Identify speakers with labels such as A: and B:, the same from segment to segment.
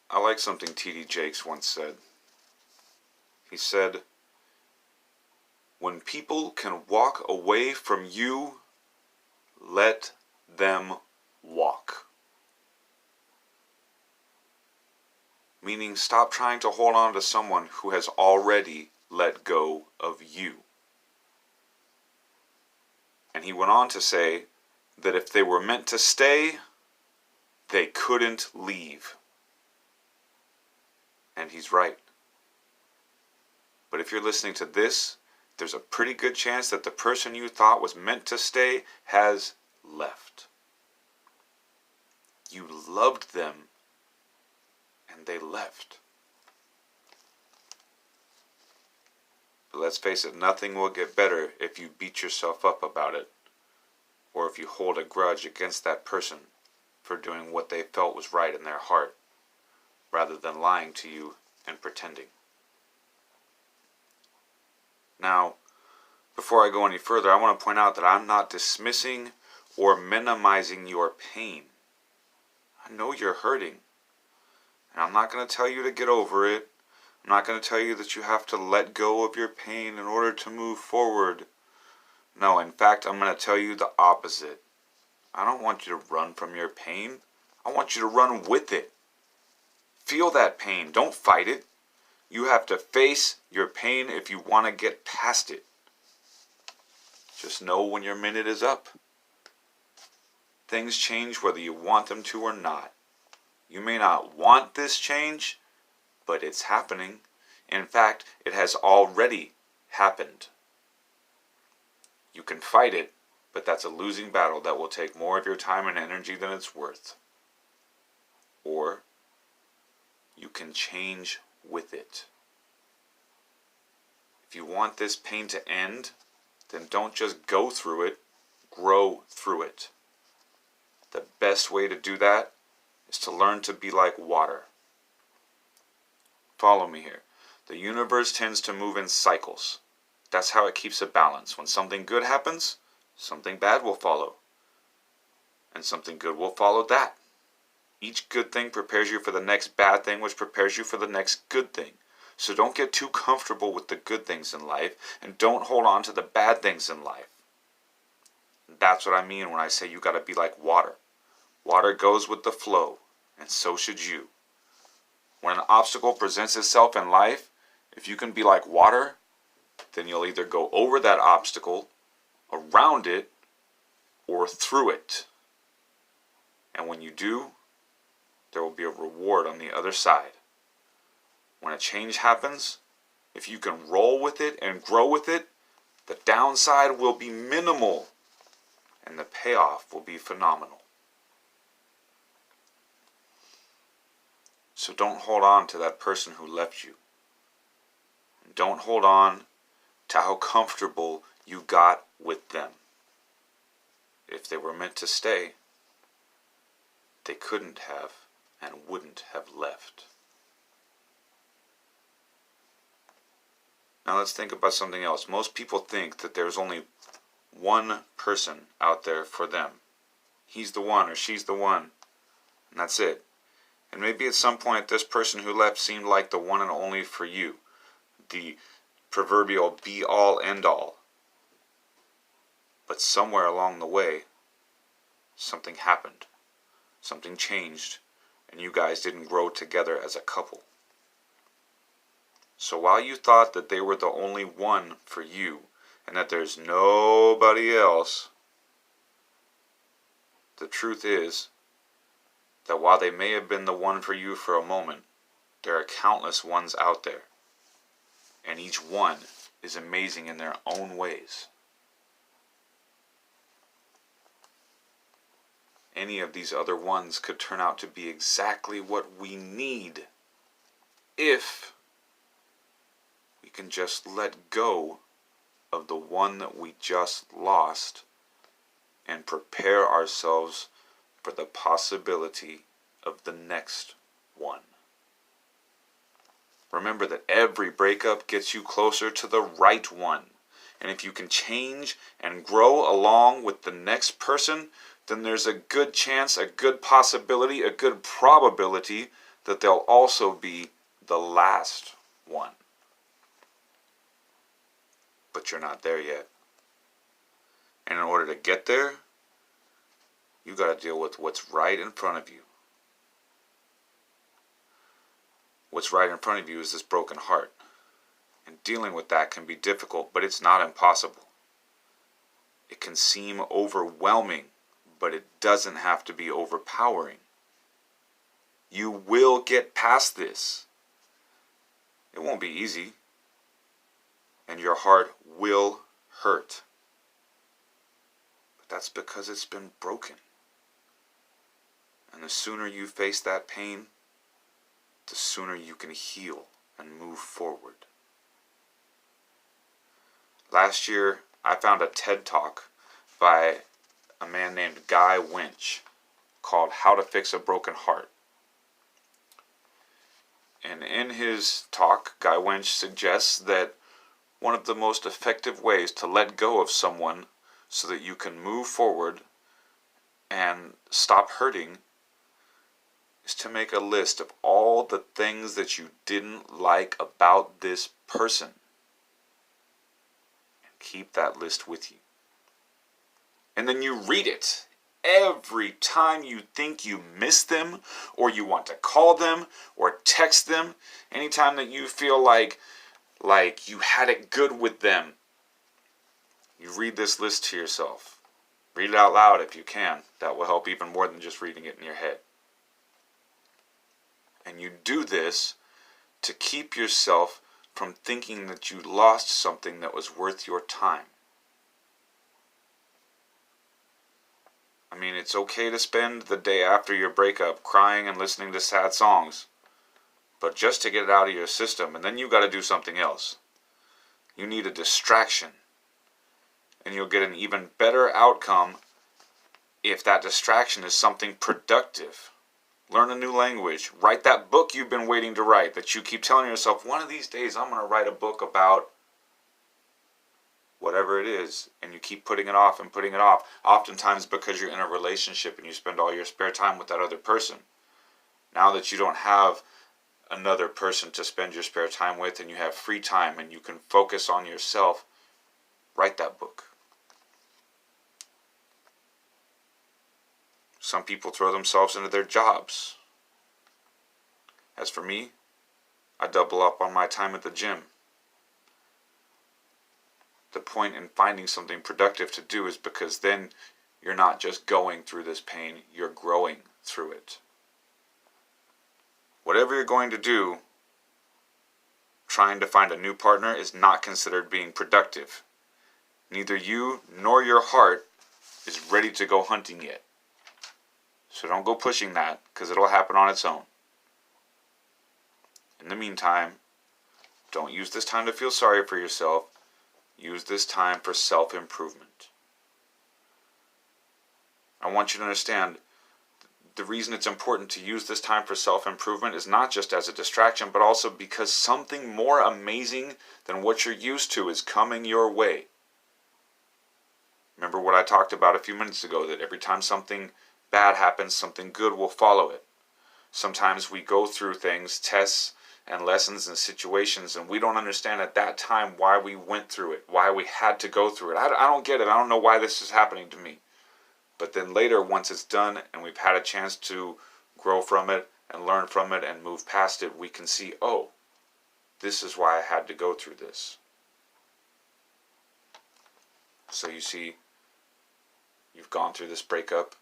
A: I like something T.D. Jakes once said. He said, "When people can walk away from you, let them walk." Meaning, stop trying to hold on to someone who has already let go of you. And he went on to say that if they were meant to stay, they couldn't leave. And he's right. But if you're listening to this, there's a pretty good chance that the person you thought was meant to stay has left. You loved them, and they left. But let's face it, nothing will get better if you beat yourself up about it, or if you hold a grudge against that person for doing what they felt was right in their heart, rather than lying to you and pretending. Now, before I go any further, I want to point out that I'm not dismissing or minimizing your pain. I know you're hurting, and I'm not going to tell you to get over it. I'm not going to tell you that you have to let go of your pain in order to move forward. No, in fact, I'm going to tell you the opposite. I don't want you to run from your pain. I want you to run with it. Feel that pain. Don't fight it. You have to face your pain if you want to get past it. Just know when your minute is up. Things change whether you want them to or not. You may not want this change, but it's happening. In fact, it has already happened. You can fight it, but that's a losing battle that will take more of your time and energy than it's worth. Or you can change with it. If you want this pain to end, then don't just go through it, grow through it. The best way to do that is to learn to be like water. Follow me here. The universe tends to move in cycles. That's how it keeps a balance. When something good happens, something bad will follow. And something good will follow that. Each good thing prepares you for the next bad thing, which prepares you for the next good thing. So don't get too comfortable with the good things in life, and don't hold on to the bad things in life. That's what I mean when I say you gotta be like water. Water goes with the flow, and so should you. When an obstacle presents itself in life, if you can be like water, then you'll either go over that obstacle, around it, or through it. And when you do, there will be a reward on the other side. When a change happens, if you can roll with it and grow with it, the downside will be minimal, and the payoff will be phenomenal. So don't hold on to that person who left you. And don't hold on to how comfortable you got with them. If they were meant to stay, they couldn't have and wouldn't have left. Now let's think about something else. Most people think that there's only one person out there for them. He's the one or she's the one, and that's it. And maybe at some point this person who left seemed like the one and only for you, the proverbial be-all, end-all. But somewhere along the way, something happened, something changed, and you guys didn't grow together as a couple. So while you thought that they were the only one for you, and that there's nobody else, the truth is that while they may have been the one for you for a moment, there are countless ones out there. And each one is amazing in their own ways. Any of these other ones could turn out to be exactly what we need if we can just let go of the one that we just lost and prepare ourselves for the possibility of the next one. Remember that every breakup gets you closer to the right one. And if you can change and grow along with the next person, then there's a good chance, a good possibility, a good probability that they'll also be the last one. But you're not there yet. And in order to get there, you got to deal with what's right in front of you. What's right in front of you is this broken heart. And dealing with that can be difficult, but it's not impossible. It can seem overwhelming, but it doesn't have to be overpowering. You will get past this. It won't be easy. And your heart will hurt. But that's because it's been broken. And the sooner you face that pain, the sooner you can heal and move forward. Last year, I found a TED Talk by a man named Guy Winch called How to Fix a Broken Heart. And in his talk, Guy Winch suggests that one of the most effective ways to let go of someone so that you can move forward and stop hurting is to make a list of all the things that you didn't like about this person. And keep that list with you. And then you read it every time you think you miss them, or you want to call them or text them. Anytime that you feel like you had it good with them, you read this list to yourself. Read it out loud if you can. That will help even more than just reading it in your head. And you do this to keep yourself from thinking that you lost something that was worth your time. I mean, it's okay to spend the day after your breakup crying and listening to sad songs, but just to get it out of your system, and then you got to do something else. You need a distraction, and you'll get an even better outcome if that distraction is something productive. Learn a new language. Write that book you've been waiting to write, that you keep telling yourself, one of these days I'm going to write a book about whatever it is, and you keep putting it off and putting it off, oftentimes because you're in a relationship and you spend all your spare time with that other person. Now that you don't have another person to spend your spare time with and you have free time and you can focus on yourself, write that book. Some people throw themselves into their jobs. As for me, I double up on my time at the gym. The point in finding something productive to do is because then you're not just going through this pain, you're growing through it. Whatever you're going to do, trying to find a new partner is not considered being productive. Neither you nor your heart is ready to go hunting yet. So don't go pushing that, because it'll happen on its own. In the meantime, don't use this time to feel sorry for yourself. Use this time for self-improvement. I want you to understand, the reason it's important to use this time for self-improvement is not just as a distraction, but also because something more amazing than what you're used to is coming your way. Remember what I talked about a few minutes ago, that every time something bad happens, something good will follow it. Sometimes we go through things, tests and lessons and situations, and we don't understand at that time why we went through it, why we had to go through it. I don't get it. I don't know why this is happening to me. But then later, once it's done and we've had a chance to grow from it and learn from it and move past it, we can see, oh, this is why I had to go through this. So you see, you've gone through this breakup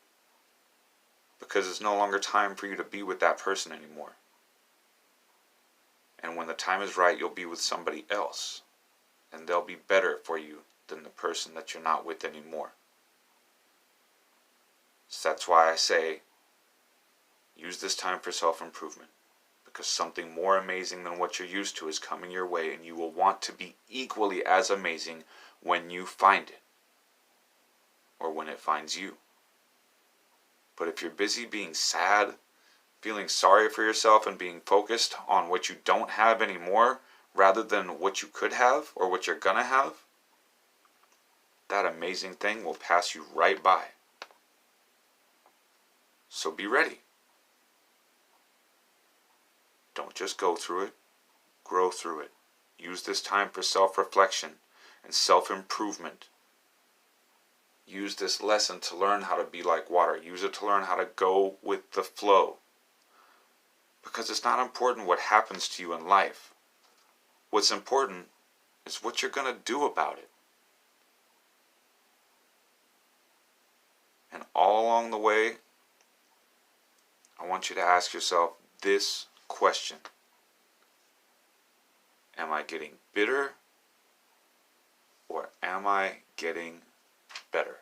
A: because it's no longer time for you to be with that person anymore. And when the time is right, you'll be with somebody else. And they'll be better for you than the person that you're not with anymore. So that's why I say, use this time for self-improvement. Because something more amazing than what you're used to is coming your way, and you will want to be equally as amazing when you find it. Or when it finds you. But if you're busy being sad, feeling sorry for yourself, and being focused on what you don't have anymore, rather than what you could have or what you're gonna have, that amazing thing will pass you right by. So be ready. just go through it, grow through it. Use this time for self-reflection and self-improvement. Use this lesson to learn how to be like water. Use it to learn how to go with the flow. Because it's not important what happens to you in life. What's important is what you're going to do about it. And all along the way, I want you to ask yourself this question. Am I getting bitter or am I getting better?